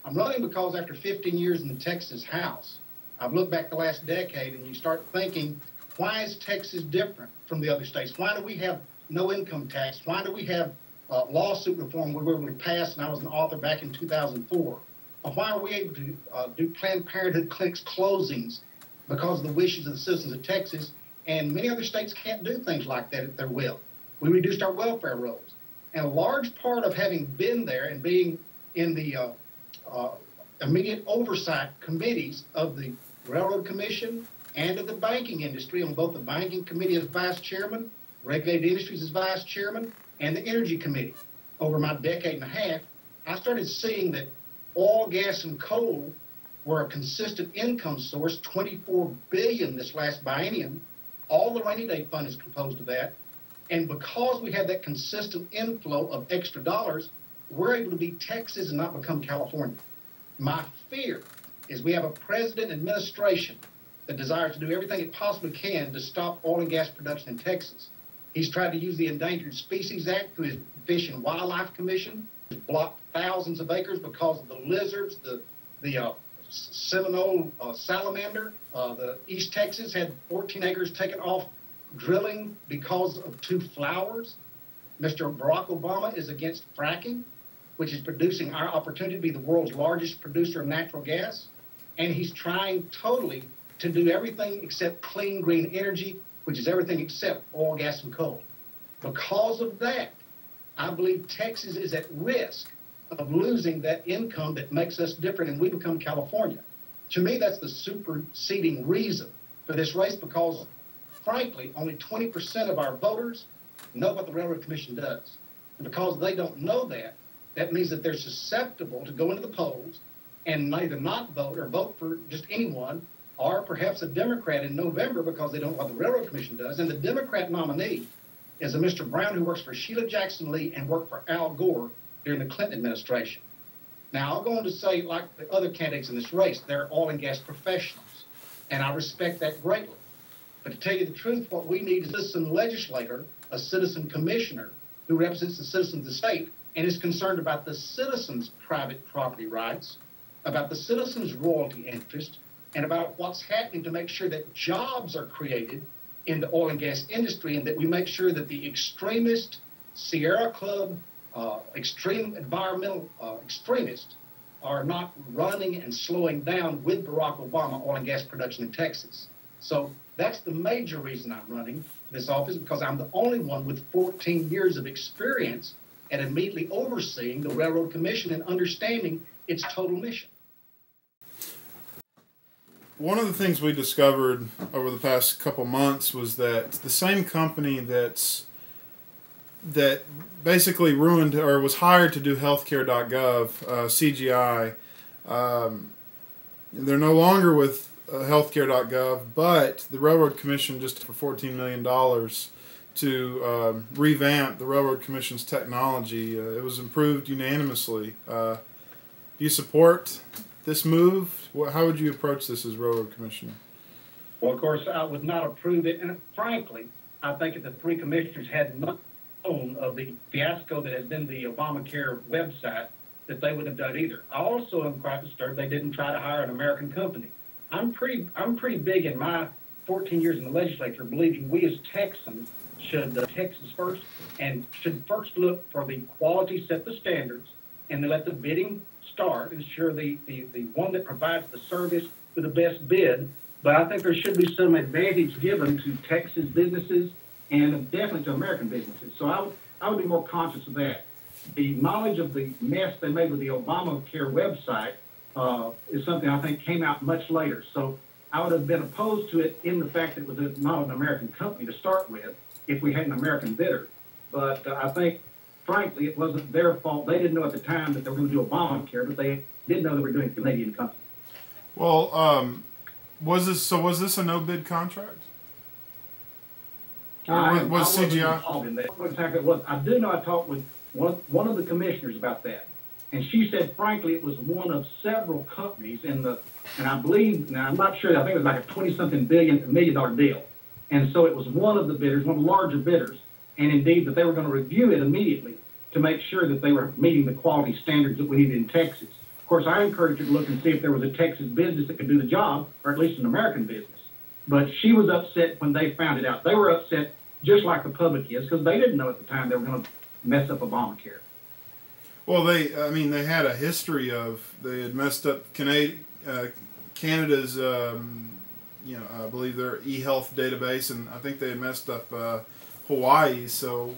I'm running because after 15 years in the Texas House, I've looked back the last decade and you start thinking, why is Texas different from the other states? Why do we have no income tax? Why do we have lawsuit reform we were able to pass, and I was an author back in 2004? Why are we able to do Planned Parenthood clinics closings because of the wishes of the citizens of Texas? And many other states can't do things like that at their will. We reduced our welfare rolls. And a large part of having been there and being in the immediate oversight committees of the Railroad Commission and of the banking industry, on both the Banking Committee as vice chairman, Regulated Industries as vice chairman, and the Energy Committee. Over my decade and a half, I started seeing that oil, gas, and coal were a consistent income source, $24 billion this last biennium. All the rainy day fund is composed of that. And because we have that consistent inflow of extra dollars, we're able to be Texas and not become California. My fear is we have a president and administration that desires to do everything it possibly can to stop oil and gas production in Texas. He's tried to use the Endangered Species Act through his Fish and Wildlife Commission to block thousands of acres because of the lizards, the Seminole salamander. The East Texas had 14 acres taken off drilling because of 2 flowers. Mr. Barack Obama is against fracking, which is producing our opportunity to be the world's largest producer of natural gas. And he's trying totally to do everything except clean green energy, which is everything except oil, gas, and coal. Because of that, I believe Texas is at risk of losing that income that makes us different and we become California. To me, that's the superseding reason for this race, because frankly, only 20% of our voters know what the Railroad Commission does. And because they don't know that, that means that they're susceptible to go into the polls and either not vote or vote for just anyone, or perhaps a Democrat in November because they don't know what the Railroad Commission does. And the Democrat nominee is a Mr. Brown who works for Sheila Jackson Lee and worked for Al Gore during the Clinton administration. Now, I'll go on to say, like the other candidates in this race, they're oil and gas professionals, and I respect that greatly. But to tell you the truth, what we need is a citizen legislator, a citizen commissioner who represents the citizens of the state and is concerned about the citizens' private property rights, about the citizens' royalty interest, and about what's happening to make sure that jobs are created in the oil and gas industry, and that we make sure that the extremist Sierra Club, extreme environmental extremists are not running and slowing down with Barack Obama oil and gas production in Texas. So that's the major reason I'm running for this office, because I'm the only one with 14 years of experience at immediately overseeing the Railroad Commission and understanding its total mission. One of the things we discovered over the past couple months was that the same company that basically ruined or was hired to do healthcare.gov, CGI, they're no longer with healthcare.gov, but the Railroad Commission just for $14 million to revamp the Railroad Commission's technology. It was approved unanimously. Do you support this move? How would you approach this as Railroad Commissioner? Well, of course, I would not approve it. And frankly, I think if the 3 commissioners had known of the fiasco that has been the Obamacare website, that they wouldn't have done either. I also am quite disturbed they didn't try to hire an American company. I'm pretty big in my 14 years in the legislature believing we as Texans should Texas first and should first look for the quality, set the standards, and then let the bidding start, ensure the one that provides the service with the best bid. But I think there should be some advantage given to Texas businesses and definitely to American businesses. So I would be more conscious of that. The knowledge of the mess they made with the Obamacare website is something I think came out much later. So I would have been opposed to it in the fact that it was not an American company to start with if we had an American bidder. But I think, frankly, it wasn't their fault. They didn't know at the time that they were going to do Obamacare, but they did know they were doing a Canadian company. Well, was this a no-bid contract? Or was CGI? In that. What exactly it was. I do know I talked with one of the commissioners about that. And she said, frankly, it was one of several companies and I believe, now I'm not sure, I think it was like a $20-something million deal. And so it was one of the bidders, one of the larger bidders, and indeed that they were going to review it immediately to make sure that they were meeting the quality standards that we needed in Texas. course, I encouraged her to look and see if there was a Texas business that could do the job, or at least an American business. But she was upset when they found it out. They were upset just like the public is, because they didn't know at the time they were going to mess up Obamacare. Well, they had a history of, they had messed up Canada's, I believe their e-health database, and I think they had messed up Hawaii. So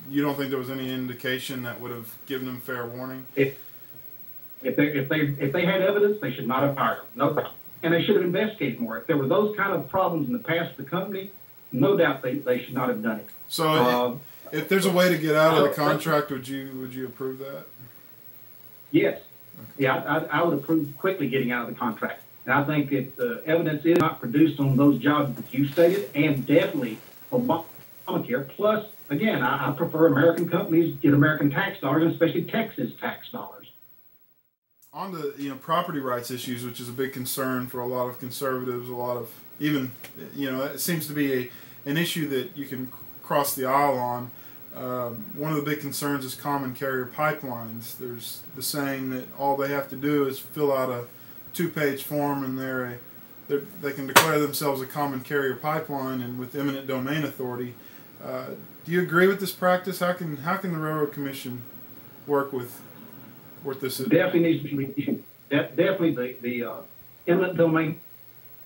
you don't think there was any indication that would have given them fair warning? If they had evidence, they should not have hired them, no doubt. And they should have investigated more. If there were those kind of problems in the past of the company, no doubt they should not have done it. So if there's a way to get out of the contract, would you approve that? Yes. Okay. Yeah, I would approve quickly getting out of the contract. And I think if the evidence is not produced on those jobs that you stated, and definitely Obamacare, plus, again, I prefer American companies get American tax dollars, and especially Texas tax dollars. On to property rights issues, which is a big concern for a lot of conservatives, a lot of even it seems to be an issue that you can cross the aisle on. One of the big concerns is common carrier pipelines. There's the saying that all they have to do is fill out a 2-page form, and they can declare themselves a common carrier pipeline, and with eminent domain authority. Do you agree with this practice? How can the Railroad Commission work with this? Definitely needs to be reviewed. Definitely the eminent domain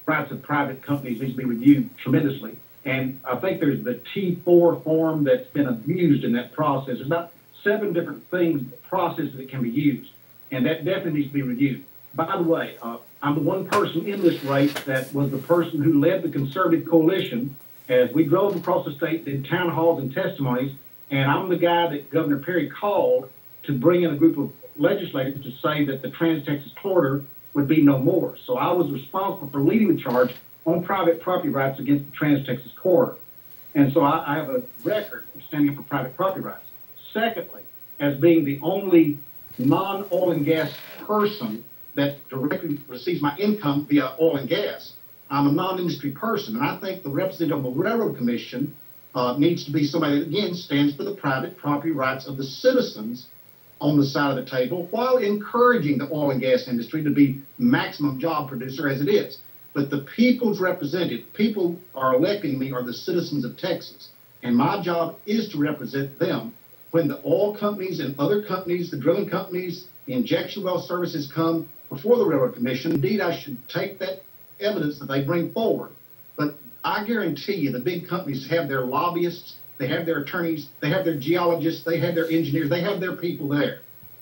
rights of private companies needs to be reviewed tremendously. And I think there's the T4 form that's been abused in that process. There's about 7 different processes that can be used, and that definitely needs to be reviewed. By the way, I'm the one person in this race that was the person who led the conservative coalition as we drove across the state, did town halls and testimonies, and I'm the guy that Governor Perry called to bring in a group of legislators to say that the Trans-Texas Corridor would be no more. So I was responsible for leading the charge on private property rights against the Trans-Texas Corridor. And so I have a record of standing up for private property rights. Secondly, as being the only non-oil and gas person that directly receives my income via oil and gas, I'm a non-industry person. And I think the representative of the Railroad Commission needs to be somebody that, again, stands for the private property rights of the citizens on the side of the table, while encouraging the oil and gas industry to be maximum job producer as it is. But the people's representative, people are electing me, are the citizens of Texas. And my job is to represent them. When the oil companies and other companies, the drilling companies, the injection well services come before the Railroad Commission, indeed I should take that evidence that they bring forward. But I guarantee you the big companies have their lobbyists, they have their attorneys, they have their geologists, they have their engineers, they have their people there.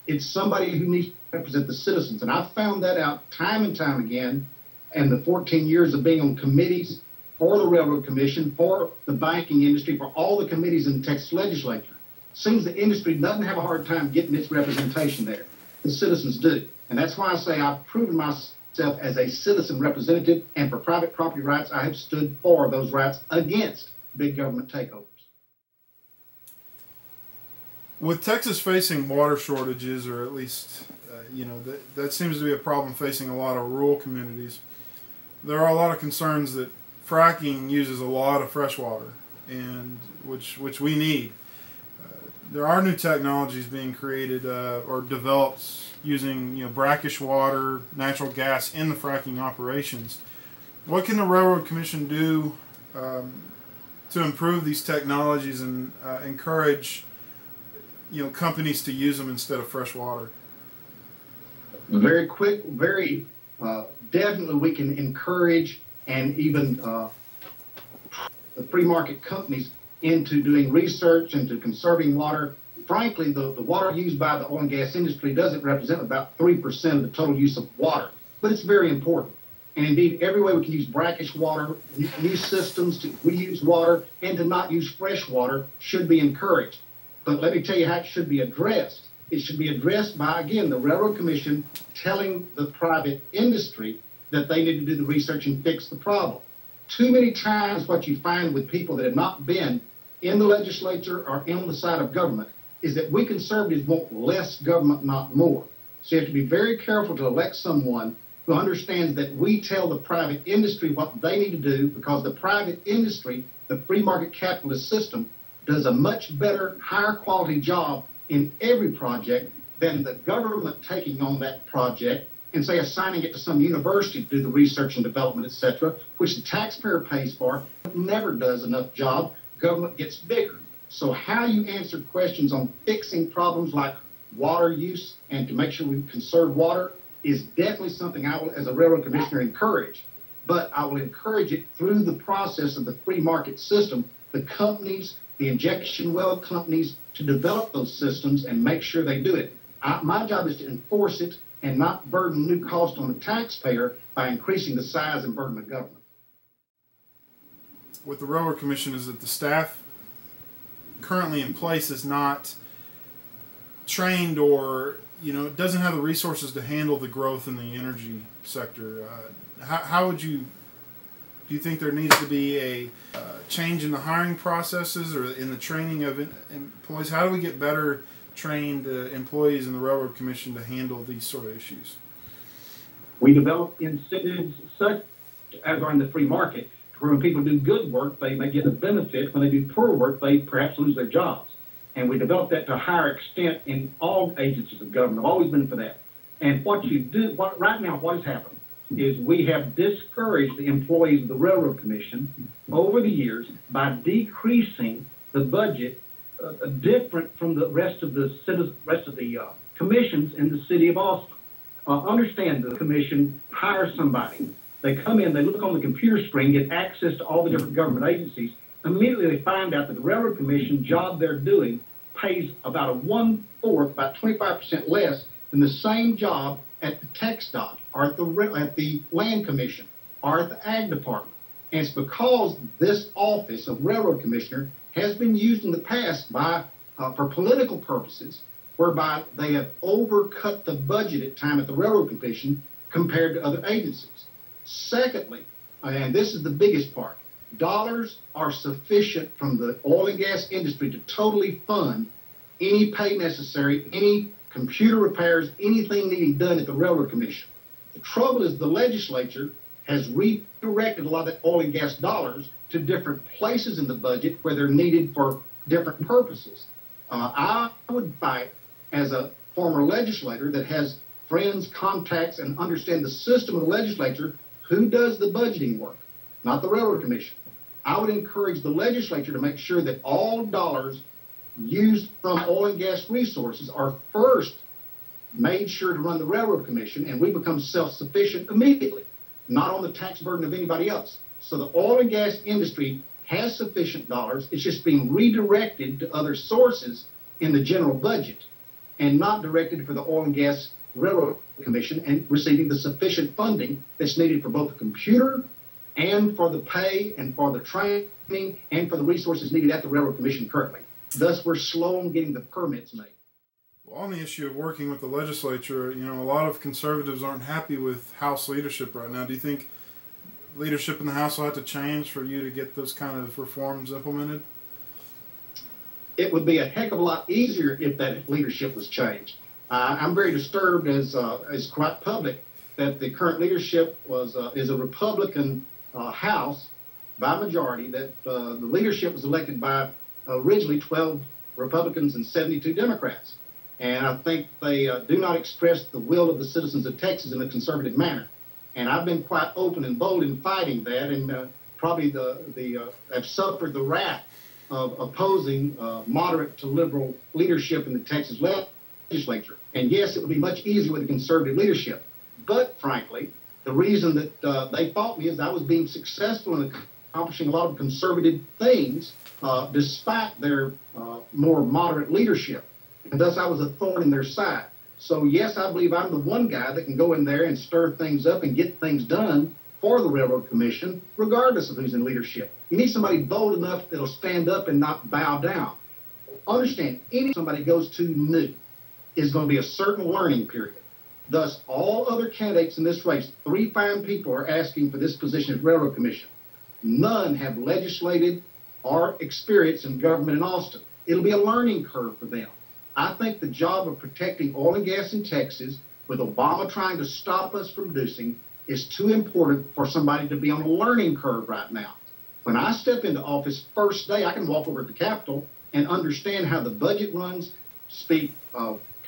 It's somebody who needs to represent the citizens. And I've found that out time and time again. And the 14 years of being on committees for the Railroad Commission, for the banking industry, for all the committees in the Texas legislature. Seems the industry doesn't have a hard time getting its representation there. The citizens do. And that's why I say I've proven myself as a citizen representative, and for private property rights, I have stood for those rights against big government takeovers. With Texas facing water shortages, or at least, that seems to be a problem facing a lot of rural communities. There are a lot of concerns that fracking uses a lot of fresh water, and which we need. There are new technologies being created or developed using brackish water, natural gas in the fracking operations. What can the Railroad Commission do to improve these technologies and encourage companies to use them instead of fresh water? Very quick, very definitely we can encourage and even the free market companies into doing research, into conserving water. Frankly, the water used by the oil and gas industry doesn't represent about 3% of the total use of water, but it's very important. And indeed, every way we can use brackish water, new systems to reuse water, and to not use fresh water should be encouraged. But let me tell you how it should be addressed. It should be addressed by, again, the Railroad Commission telling the private industry that they need to do the research and fix the problem. Too many times what you find with people that have not been in the legislature or on the side of government is that we conservatives want less government, not more. So you have to be very careful to elect someone who understands that we tell the private industry what they need to do, because the private industry, the free market capitalist system, does a much better, higher quality job in every project than the government taking on that project and, say, assigning it to some university to do the research and development, et cetera, which the taxpayer pays for, never does enough job. Government gets bigger. So how you answer questions on fixing problems like water use and to make sure we conserve water is definitely something I will, as a railroad commissioner, encourage. But I will encourage it through the process of the free market system, the companies, the injection well companies, to develop those systems and make sure they do it. My job is to enforce it and not burden new cost on the taxpayer by increasing the size and burden of government. With the Railroad Commission is that the staff currently in place is not trained or doesn't have the resources to handle the growth in the energy sector. How would do you think there needs to be a change in the hiring processes or in the training of employees? How do we get better trained employees in the Railroad Commission to handle these sort of issues? We develop incentives such as are in the free market, where when people do good work, they may get a benefit. When they do poor work, they perhaps lose their jobs. And we develop that to a higher extent in all agencies of government. I've always been for that. And what you do, right now, what has happened is we have discouraged the employees of the Railroad Commission over the years by decreasing the budget different from the rest of the commissions in the city of Austin. Understand the commission hires somebody. They come in, they look on the computer screen, get access to all the different government agencies. Immediately they find out that the Railroad Commission job they're doing pays about a 1/4, about 25% less than the same job at the TxDOT or at the Land Commission or at the Ag Department. And it's because this office of Railroad Commissioner has been used in the past for political purposes, whereby they have overcut the budget at time at the Railroad Commission compared to other agencies. Secondly, and this is the biggest part, dollars are sufficient from the oil and gas industry to totally fund any pay necessary, any computer repairs, anything needing done at the Railroad Commission. The trouble is the legislature has redirected a lot of the oil and gas dollars to different places in the budget where they're needed for different purposes. I would fight as a former legislator that has friends, contacts, and understand the system of the legislature, who does the budgeting work, not the Railroad Commission. I would encourage the legislature to make sure that all dollars used from oil and gas resources are first made sure to run the Railroad Commission, and we become self-sufficient immediately, not on the tax burden of anybody else. So the oil and gas industry has sufficient dollars. It's just being redirected to other sources in the general budget and not directed for the Oil and Gas Railroad Commission and receiving the sufficient funding that's needed for both the computer and for the pay and for the training and for the resources needed at the Railroad Commission currently. Thus, we're slow in getting the permits made. Well, on the issue of working with the legislature, a lot of conservatives aren't happy with House leadership right now. Do you think leadership in the House will have to change for you to get those kind of reforms implemented? It would be a heck of a lot easier if that leadership was changed. I'm very disturbed, as quite public, that the current leadership is a Republican House by majority, that the leadership was elected by originally 12 Republicans and 72 Democrats. And I think they do not express the will of the citizens of Texas in a conservative manner. And I've been quite open and bold in fighting that, and probably have suffered the wrath of opposing moderate to liberal leadership in the Texas legislature. And yes, it would be much easier with a conservative leadership. But frankly, the reason that they fought me is I was being successful in accomplishing a lot of conservative things despite their more moderate leadership. And thus I was a thorn in their side. So yes, I believe I'm the one guy that can go in there and stir things up and get things done for the Railroad Commission, regardless of who's in leadership. You need somebody bold enough that'll stand up and not bow down. Understand, any somebody goes to new is going to be a certain learning period. Thus, all other candidates in this race, 3 fine people are asking for this position at Railroad Commission. None have legislated or experience in government in Austin. It'll be a learning curve for them. I think the job of protecting oil and gas in Texas, with Obama trying to stop us from producing, is too important for somebody to be on a learning curve right now. When I step into office first day, I can walk over to the Capitol and understand how the budget runs, speak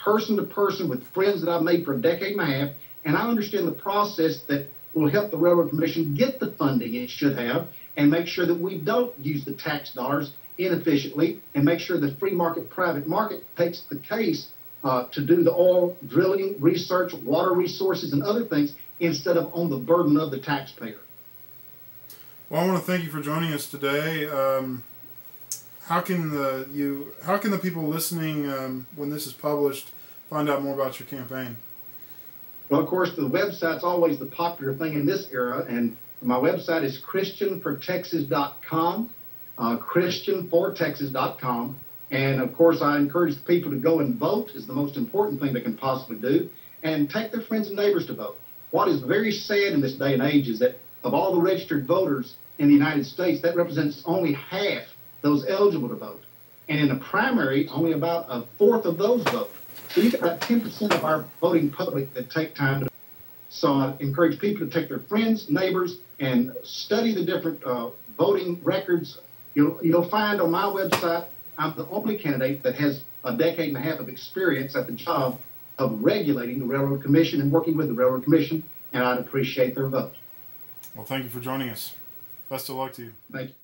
person to person with friends that I've made for a decade and a half, and I understand the process that will help the Railroad Commission get the funding it should have and make sure that we don't use the tax dollars inefficiently and make sure the free market, private market takes the case to do the oil drilling, research, water resources, and other things instead of on the burden of the taxpayer. Well, I want to thank you for joining us today. How can the people listening when this is published find out more about your campaign? Well, of course, the website's always the popular thing in this era, and my website is christianfortexas.com, christianfortexas.com. And, of course, I encourage the people to go and vote is the most important thing they can possibly do, and take their friends and neighbors to vote. What is very sad in this day and age is that of all the registered voters in the United States, that represents only half those eligible to vote. And in the primary, only about a fourth of those vote. So you got about 10% of our voting public that take time to vote. So I encourage people to take their friends, neighbors, and study the different voting records. You'll find on my website, I'm the only candidate that has a decade and a half of experience at the job of regulating the Railroad Commission and working with the Railroad Commission, and I'd appreciate their vote. Well, thank you for joining us. Best of luck to you. Thank you.